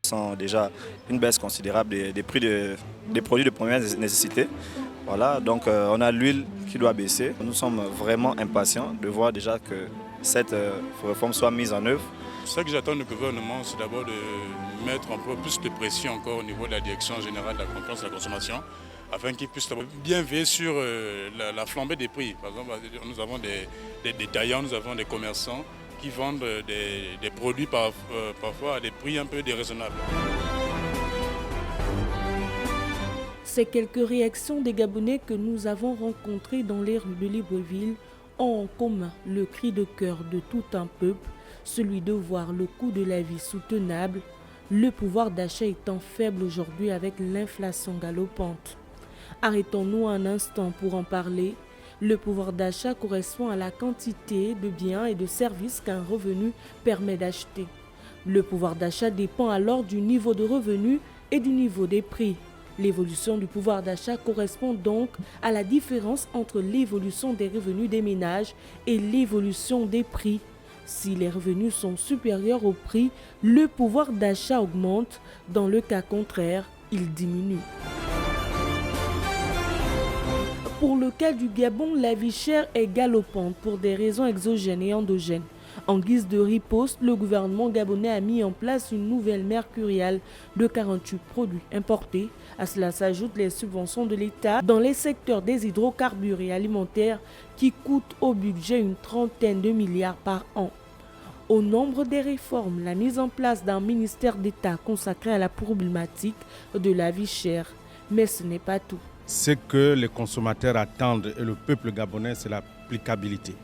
sent déjà une baisse considérable des prix des produits de première nécessité. Voilà, donc on a l'huile qui doit baisser. Nous sommes vraiment impatients de voir déjà que cette réforme soit mise en œuvre. Ce que j'attends du gouvernement, c'est d'abord de mettre un peu plus de pression encore au niveau de la direction générale de la concurrence et de la consommation, afin qu'ils puissent bien veiller sur la flambée des prix. Par exemple, nous avons des détaillants, nous avons des commerçants qui vendent des produits parfois à des prix un peu déraisonnables. Ces quelques réactions des Gabonais que nous avons rencontrés dans les rues de Libreville ont en commun le cri de cœur de tout un peuple, celui de voir le coût de la vie soutenable, le pouvoir d'achat étant faible aujourd'hui avec l'inflation galopante. Arrêtons-nous un instant pour en parler. Le pouvoir d'achat correspond à la quantité de biens et de services qu'un revenu permet d'acheter. Le pouvoir d'achat dépend alors du niveau de revenu et du niveau des prix. L'évolution du pouvoir d'achat correspond donc à la différence entre l'évolution des revenus des ménages et l'évolution des prix. Si les revenus sont supérieurs aux prix, le pouvoir d'achat augmente. Dans le cas contraire, il diminue. Pour le cas du Gabon, la vie chère est galopante pour des raisons exogènes et endogènes. En guise de riposte, le gouvernement gabonais a mis en place une nouvelle mercuriale de 48 produits importés. À cela s'ajoutent les subventions de l'État dans les secteurs des hydrocarbures et alimentaires qui coûtent au budget une trentaine de milliards par an. Au nombre des réformes, la mise en place d'un ministère d'État consacré à la problématique de la vie chère. Mais ce n'est pas tout. Ce que les consommateurs attendent et le peuple gabonais, c'est l'applicabilité.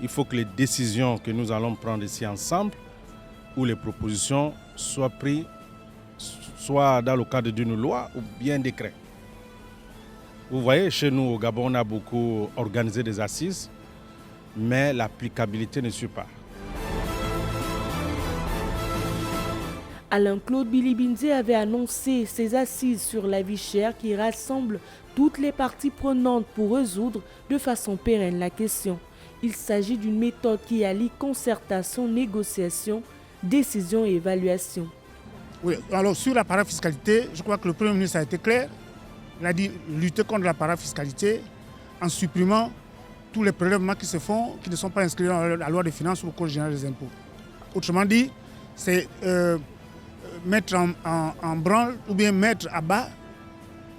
Il faut que les décisions que nous allons prendre ici ensemble, ou les propositions, soient prises soit dans le cadre d'une loi ou bien décret. Vous voyez, chez nous au Gabon, on a beaucoup organisé des assises, mais l'applicabilité ne suit pas. Alain-Claude Bilibinze avait annoncé ses assises sur la vie chère qui rassemblent toutes les parties prenantes pour résoudre de façon pérenne la question. Il s'agit d'une méthode qui allie concertation, négociation, décision et évaluation. Oui, alors sur la parafiscalité, je crois que le Premier ministre a été clair. Il a dit lutter contre la parafiscalité en supprimant tous les prélèvements qui se font, qui ne sont pas inscrits dans la loi des finances ou le Code général des impôts. Autrement dit, c'est mettre en branle ou bien mettre à bas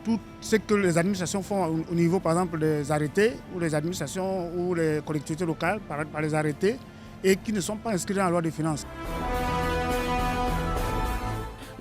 tout ce que les administrations font au niveau, par exemple, des arrêtés, ou les administrations ou les collectivités locales par les arrêtés, et qui ne sont pas inscrits dans la loi des finances.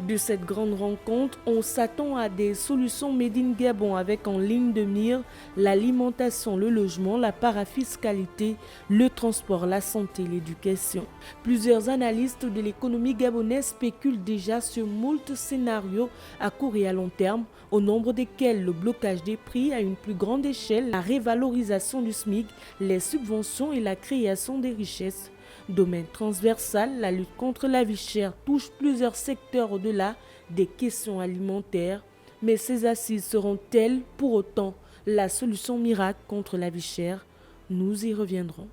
De cette grande rencontre, on s'attend à des solutions made in Gabon avec en ligne de mire l'alimentation, le logement, la parafiscalité, le transport, la santé, l'éducation. Plusieurs analystes de l'économie gabonaise spéculent déjà sur moult scénarios à court et à long terme, au nombre desquels le blocage des prix à une plus grande échelle, la révalorisation du SMIC, les subventions et la création des richesses. Domaine transversal, la lutte contre la vie chère touche plusieurs secteurs au-delà des questions alimentaires. Mais ces assises seront-elles pour autant la solution miracle contre la vie chère? Nous y reviendrons.